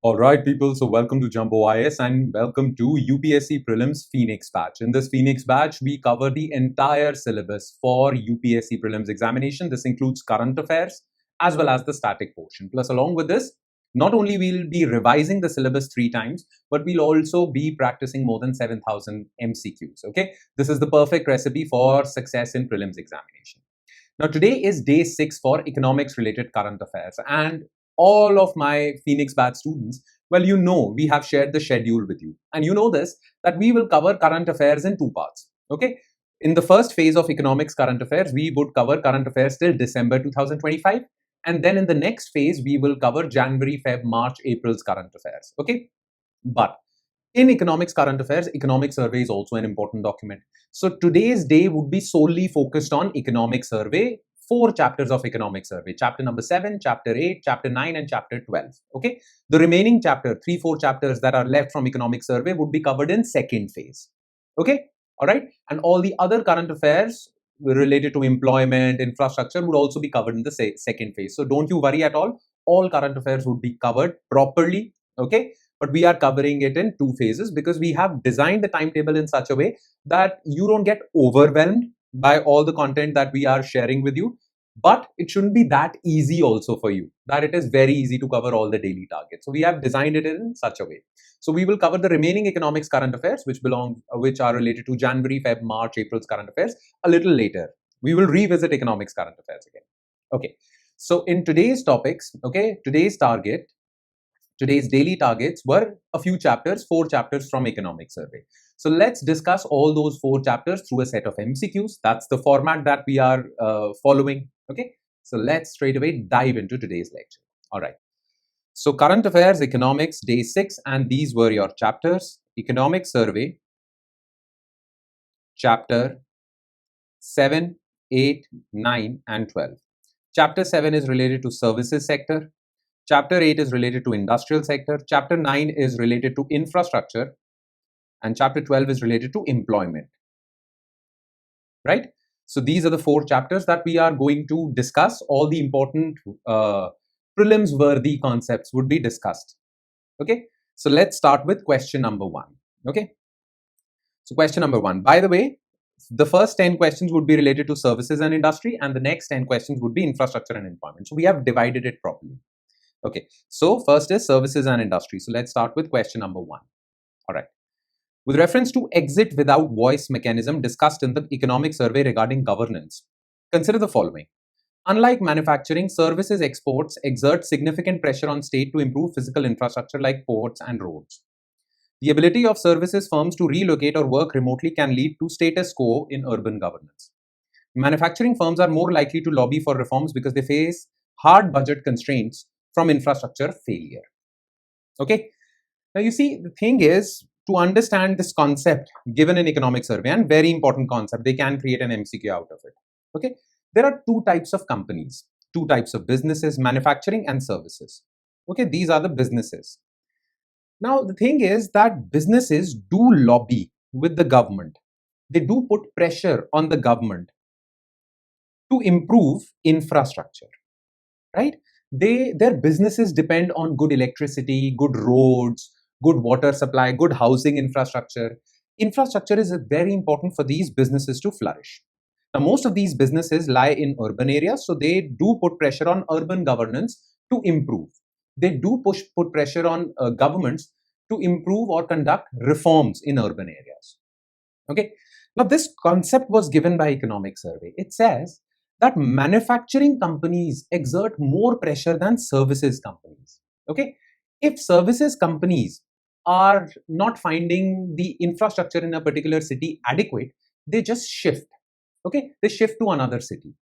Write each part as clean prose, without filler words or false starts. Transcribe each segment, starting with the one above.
All right, people. So welcome to Jumbo IAS and welcome to UPSC Prelims Phoenix batch. In this Phoenix batch, we cover the entire syllabus for UPSC Prelims examination. This includes current affairs as well as the static portion. Plus, along with this, not only we'll be revising the syllabus 3 times, but we'll also be practicing more than 7,000 MCQs. Okay, this is the perfect recipe for success in prelims examination. Now, today is day 6 for economics related current affairs, and all of my Phoenix batch students, well, you know, we have shared the schedule with you, and you know this, that we will cover current affairs in 2 parts. Okay, in the first phase of economics current affairs, we would cover current affairs till December 2025, and then in the next phase, we will cover January, Feb, March, April's current affairs. Okay, but in economics current affairs, economic survey is also an important document. So today's day would be solely focused on economic survey, 4 chapters of economic survey, chapter number 7, chapter 8, chapter 9, and chapter 12. Okay, the remaining chapter, 3-4 chapters that are left from economic survey would be covered in second phase. Okay, all right, and all the other current affairs related to employment, infrastructure would also be covered in the second phase. So don't you worry at all current affairs would be covered properly. Okay, but we are covering it in 2 phases because we have designed the timetable in such a way that you don't get overwhelmed by all the content that we are sharing with you, but it shouldn't be that easy also for you, that it is very easy to cover all the daily targets. So we have designed it in such a way. So we will cover the remaining economics current affairs which are related to January, Feb, March, April's current affairs a little later. We will revisit economics current affairs again. Okay, so in today's topics, okay, today's daily targets were a few chapters, 4 chapters from economic survey. So let's discuss all those 4 chapters through a set of MCQs. That's the format that we are following. Okay, so let's straight away dive into today's lecture. All right. So current affairs, economics, day 6, and these were your chapters. Economic survey, chapter 7, 8, 9, and 12. Chapter 7 is related to services sector. Chapter 8 is related to industrial sector. Chapter 9 is related to infrastructure. And chapter 12 is related to employment. Right? So these are the 4 chapters that we are going to discuss. All the important prelims-worthy concepts would be discussed. Okay? So let's start with question number 1. Okay? So question number 1. By the way, the first 10 questions would be related to services and industry, and the next 10 questions would be infrastructure and employment. So we have divided it properly. Okay, so first is services and industry. So let's start with question number 1. All right. With reference to exit without voice mechanism discussed in the economic survey regarding governance, consider the following. Unlike manufacturing, services exports exert significant pressure on state to improve physical infrastructure like ports and roads. The ability of services firms to relocate or work remotely can lead to status quo in urban governance. Manufacturing firms are more likely to lobby for reforms because they face hard budget constraints from infrastructure failure. Okay, now you see, the thing is, to understand this concept given in economic survey, and very important concept, they can create an MCQ out of it. Okay, there are 2 types of companies, 2 types of businesses, manufacturing and services. Okay, these are the businesses. Now the thing is that businesses do lobby with the government. They do put pressure on the government to improve infrastructure, right? Their businesses depend on good electricity, good roads, good water supply, good housing infrastructure. Infrastructure is very important for these businesses to flourish. Now, most of these businesses lie in urban areas, so they do put pressure on urban governance to improve. They do put pressure on governments to improve or conduct reforms in urban areas. Okay. Now, this concept was given by economic survey. It says that manufacturing companies exert more pressure than services companies. Okay, if services companies are not finding the infrastructure in a particular city adequate, they just shift. Okay, they shift to another city.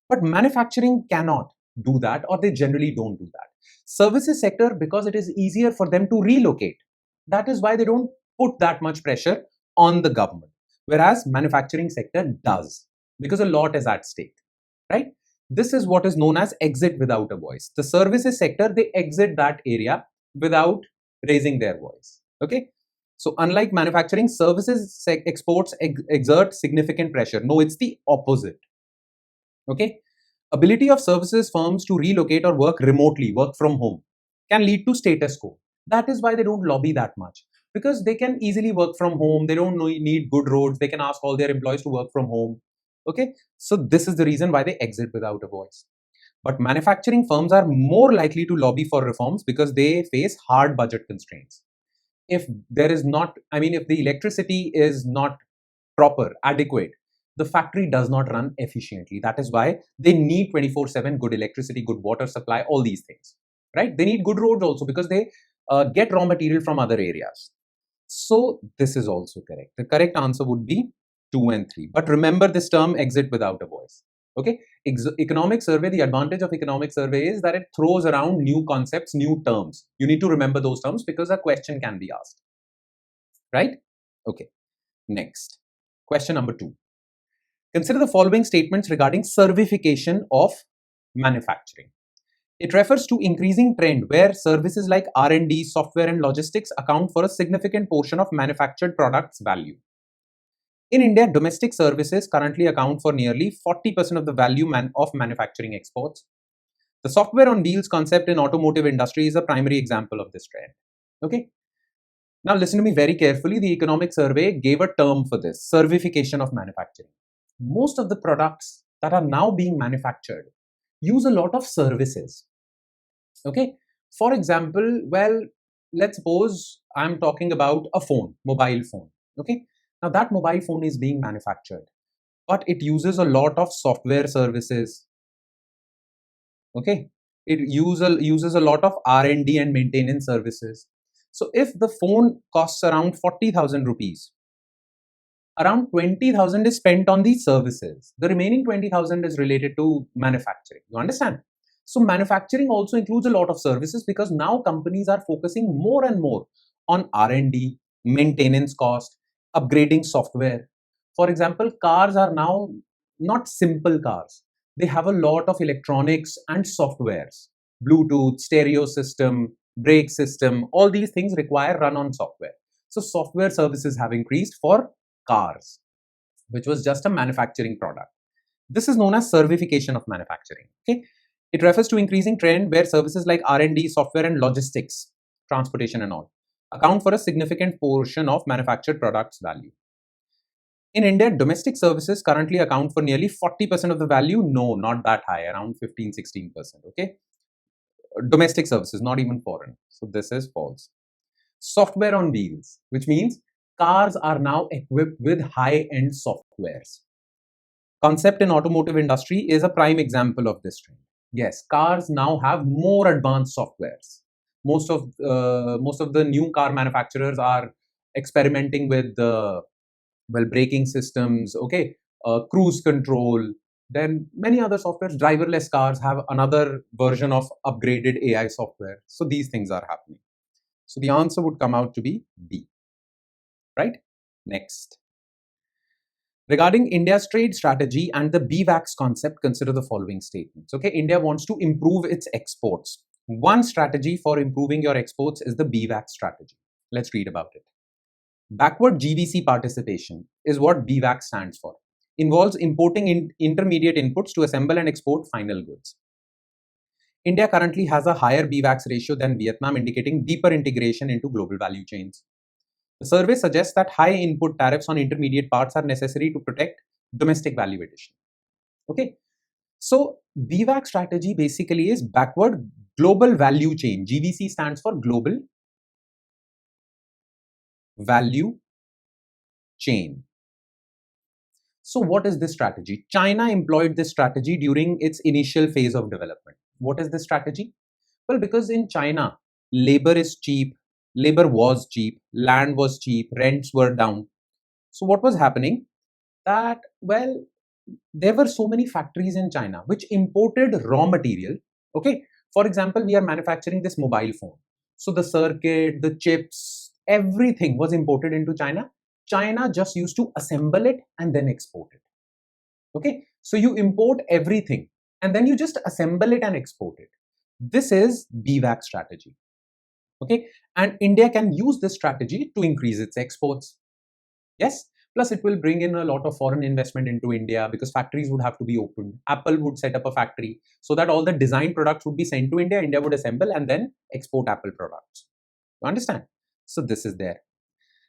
But manufacturing cannot do that, or they generally don't do that. Services sector, because it is easier for them to relocate, that is why they don't put that much pressure on the government, whereas manufacturing sector does, because a lot is at stake. Right? This is what is known as exit without a voice. The services sector, they exit that area without raising their voice. Okay. So unlike manufacturing, services exports exert significant pressure. No, it's the opposite. Okay. Ability of services firms to relocate or work remotely, work from home, can lead to status quo. That is why they don't lobby that much, because they can easily work from home. They don't need good roads. They can ask all their employees to work from home. Okay, so this is the reason why they exit without a voice. But manufacturing firms are more likely to lobby for reforms because they face hard budget constraints. If there is not, I mean, if the electricity is not proper, adequate, the factory does not run efficiently. That is why they need 24/7 good electricity, good water supply, all these things, right? They need good roads also because they get raw material from other areas. So this is also correct. The correct answer would be 2 and 3. But remember this term, exit without a voice. Okay, economic survey, the advantage of economic survey is that it throws around new concepts, new terms. You need to remember those terms because a question can be asked, right? Okay, next. Question number 2. Consider the following statements regarding servification of manufacturing. It refers to increasing trend where services like R&D, software and logistics account for a significant portion of manufactured products value. In India, domestic services currently account for nearly 40% of the value of manufacturing exports. The software on wheels concept in automotive industry is a primary example of this trend. Okay. Now listen to me very carefully. The economic survey gave a term for this, servification of manufacturing. Most of the products that are now being manufactured use a lot of services. Okay. For example, well, let's suppose I'm talking about a phone, mobile phone. Okay. Now that mobile phone is being manufactured, but it uses a lot of software services. Okay. It uses a lot of R&D and maintenance services. So if the phone costs around 40,000 rupees, around 20,000 is spent on these services. The remaining 20,000 is related to manufacturing. You understand? So manufacturing also includes a lot of services because now companies are focusing more and more on R&D, maintenance cost, upgrading software. For example, cars are now not simple cars. They have a lot of electronics and softwares, Bluetooth, stereo system, brake system, all these things require run on software. So software services have increased for cars, which was just a manufacturing product. This is known as servification of manufacturing. Okay, it refers to increasing trend where services like R&D, software and logistics, transportation and all, account for a significant portion of manufactured products value. In India, domestic services currently account for nearly 40% of the value. No, not that high, around 15-16%. Okay, domestic services, not even foreign. So this is false. Software on wheels, which means cars are now equipped with high-end softwares. Concept in automotive industry is a prime example of this trend. Yes, cars now have more advanced softwares. Most of the new car manufacturers are experimenting with braking systems, okay, cruise control. Then many other softwares, driverless cars have another version of upgraded AI software. So these things are happening. So the answer would come out to be B. Right? Next. Regarding India's trade strategy and the BVAX concept, consider the following statements. Okay, India wants to improve its exports. One strategy for improving your exports is the BVAX strategy. Let's read about it. Backward GVC participation is what BVAX stands for. Involves importing intermediate inputs to assemble and export final goods. India currently has a higher BVAX ratio than Vietnam, indicating deeper integration into global value chains. The survey suggests that high input tariffs on intermediate parts are necessary to protect domestic value addition. Okay, so BVAC strategy basically is backward global value chain. GVC stands for global value chain. So what is this strategy? China employed this strategy during its initial phase of development. What is this strategy? Well, because in China, labor is cheap, labor was cheap, land was cheap, rents were down. So what was happening? That, well, there were so many factories in China which imported raw material. Okay, for example, we are manufacturing this mobile phone. So the circuit, the chips, everything was imported into China. China just used to assemble it and then export it. Okay, so you import everything and then you just assemble it and export it. This is BVAC strategy. Okay, and India can use this strategy to increase its exports. Yes, plus it will bring in a lot of foreign investment into India because factories would have to be opened. Apple would set up a factory so that all the design products would be sent to India. India would assemble and then export Apple products. You understand? So this is there.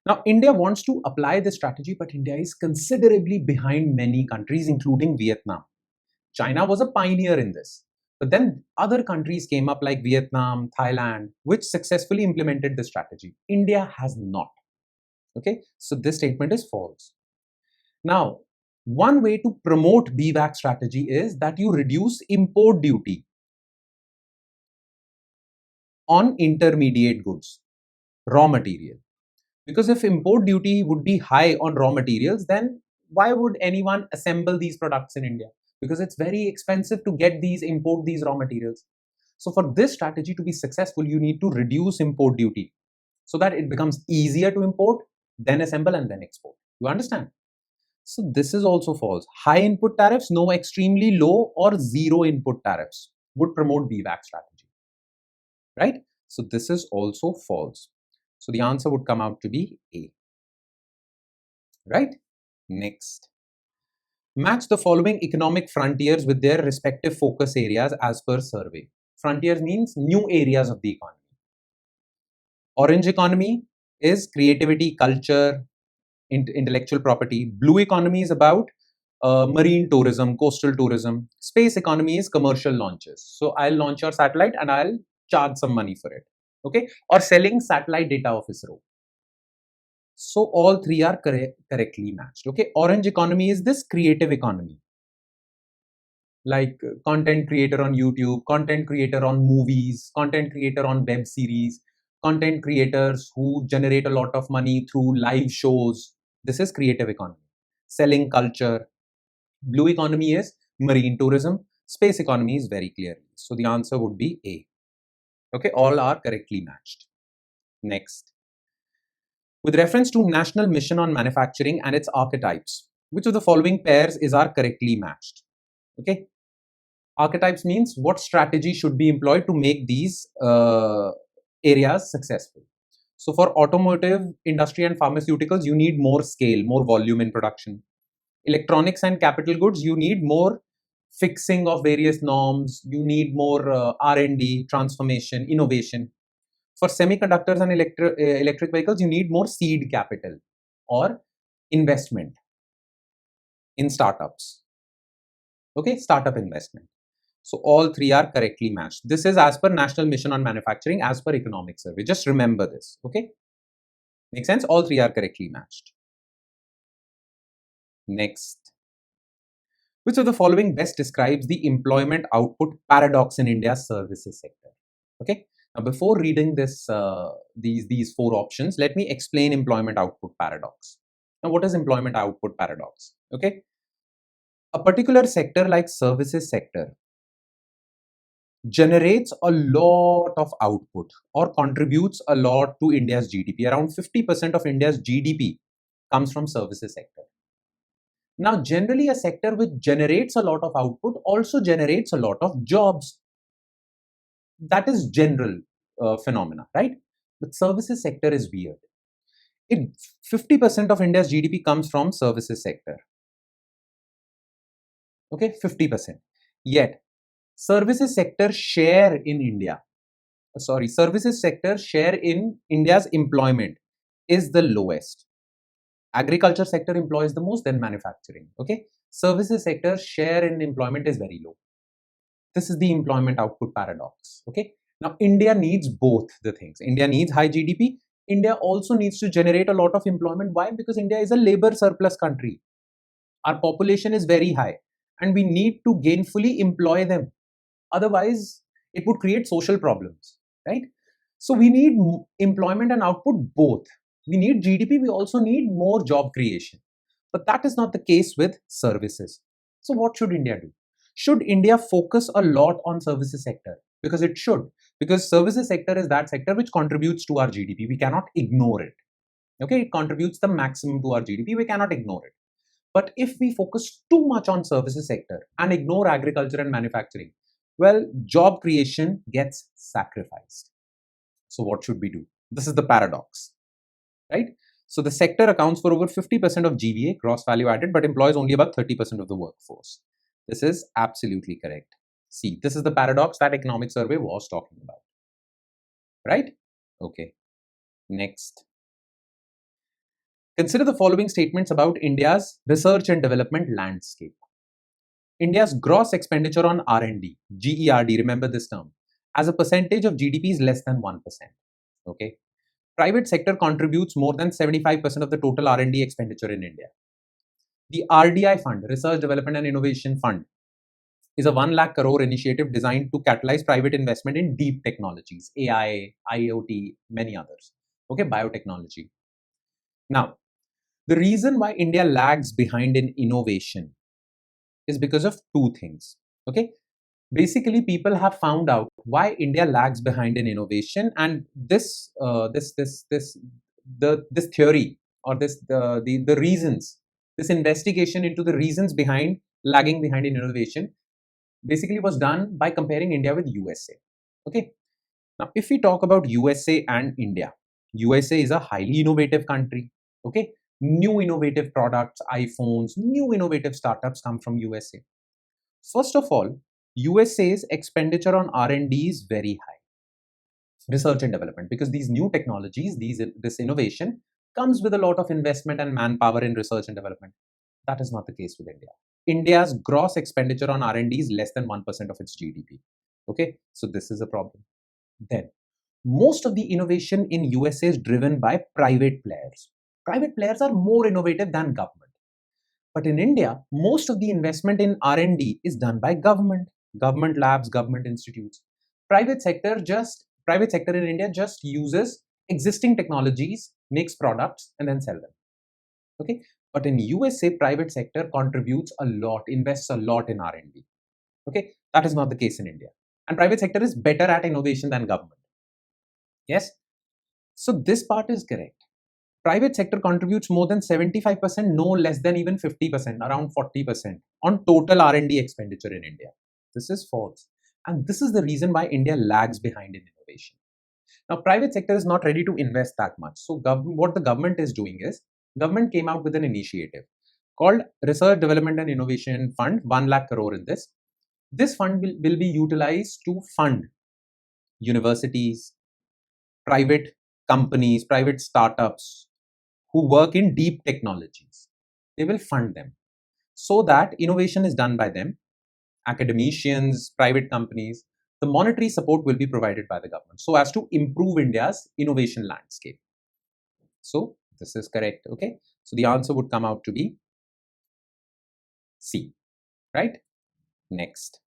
Now, India wants to apply this strategy, but India is considerably behind many countries, including Vietnam. China was a pioneer in this. But then other countries came up like Vietnam, Thailand, which successfully implemented the strategy. India has not. Okay, so this statement is false. Now, one way to promote BVAC strategy is that you reduce import duty on intermediate goods, raw material. Because if import duty would be high on raw materials, then why would anyone assemble these products in India? Because it's very expensive to import these raw materials. So for this strategy to be successful, you need to reduce import duty so that it becomes easier to import, then assemble and then export. You understand? So this is also false. High input tariffs, no extremely low or zero input tariffs would promote BVAC strategy, right? So this is also false. So the answer would come out to be A, right? Next. Match the following economic frontiers with their respective focus areas as per survey. Frontiers means new areas of the economy. Orange economy is creativity, culture, intellectual property. Blue economy is about marine tourism, coastal tourism. Space economy is commercial launches. So I'll launch your satellite and I'll charge some money for it. Okay, or selling satellite data of ISRO. So all three are correctly matched. Okay, orange economy is this creative economy, like content creator on YouTube, content creator on movies, content creator on web series, content creators who generate a lot of money through live shows. This is creative economy. Selling culture. Blue economy is marine tourism. Space economy is very clearly. So the answer would be A. Okay, all are correctly matched. Next. With reference to National Mission on Manufacturing and its archetypes, which of the following pairs is are correctly matched? Okay. Archetypes means what strategy should be employed to make these areas successful. So for automotive, industry and pharmaceuticals, you need more scale, more volume in production. Electronics and capital goods, you need more fixing of various norms, you need more R&D, transformation, innovation. For semiconductors and electric vehicles, you need more seed capital or investment in startups. Okay, startup investment. So all three are correctly matched. This is as per National Mission on Manufacturing, as per Economic Survey. Just remember this. Okay, make sense? All three are correctly matched. Next. Which of the following best describes the employment output paradox in India's services sector? Okay. Now, before reading this, these four options, let me explain employment output paradox. Now, what is employment output paradox? Okay. A particular sector like services sector generates a lot of output or contributes a lot to India's GDP. Around 50% of India's GDP comes from services sector. Now, generally, a sector which generates a lot of output also generates a lot of jobs. That is general phenomena, right? But services sector is weird. 50% of India's GDP comes from services sector. Okay, 50%. Yet, services sector share in India's employment is the lowest. Agriculture sector employs the most, then manufacturing. Okay, services sector share in employment is very low. This is the employment output paradox. Okay, now India needs both the things. India needs high GDP. India also needs to generate a lot of employment. Why? Because India is a labor surplus country. Our population is very high and we need to gainfully employ them. Otherwise, it would create social problems, right? So we need employment and output both. We need GDP, we also need more job creation. But that is not the case with services. So what should India do? Should India focus a lot on services sector? Because it should. Because services sector is that sector which contributes to our GDP. We cannot ignore it. Okay, it contributes the maximum to our GDP. We cannot ignore it. But if we focus too much on services sector and ignore agriculture and manufacturing, well, job creation gets sacrificed. So what should we do? This is the paradox, right? So the sector accounts for over 50% of GVA, gross value added, but employs only about 30% of the workforce. This is absolutely correct. See, this is the paradox that Economic Survey was talking about, right? Okay. Next. Consider the following statements about India's research and development landscape. India's gross expenditure on R&D, GERD, remember this term, as a percentage of GDP is less than 1%. Okay. Private sector contributes more than 75% of the total R&D expenditure in India. The RDI fund, Research Development and Innovation Fund, is a 1 lakh crore initiative designed to catalyze private investment in deep technologies, AI, IoT, many others. Okay, biotechnology. Now, the reason why India lags behind in innovation is because of two things. Okay, basically, people have found out why India lags behind in innovation, and this theory, or the reasons, this investigation into the reasons behind lagging behind in innovation basically was done by comparing India with USA. Okay, now if we talk about USA and India, USA is a highly innovative country. Okay, new innovative products, iPhones, new innovative startups come from USA. First of all, USA's expenditure on R&D is very high, research and development, because these new technologies, this innovation comes with a lot of investment and manpower in research and development. That is not the case with India. India's gross expenditure on R&D is less than 1% of its GDP. Okay, so this is a problem. Then, most of the innovation in USA is driven by private players. Private players are more innovative than government. But in India, most of the investment in R&D is done by government labs, government institutes. Private sector in India just uses existing technologies, makes products, and then sell them. Okay, but in USA, private sector contributes a lot, invests a lot in R&D. Okay, that is not the case in India. And private sector is better at innovation than government. Yes, so this part is correct. Private sector contributes more than 75%, no less than even 50%, around 40% on total R&D expenditure in India. This is false. And this is the reason why India lags behind in innovation. Now, private sector is not ready to invest that much. So what the government is doing is, government came out with an initiative called Research Development and Innovation Fund, 1 lakh crore in this. This fund will be utilized to fund universities, private companies, private startups who work in deep technologies. They will fund them so that innovation is done by them, academicians, private companies. The monetary support will be provided by the government so as to improve India's innovation landscape. So this is correct. Okay, so the answer would come out to be C, right? Next.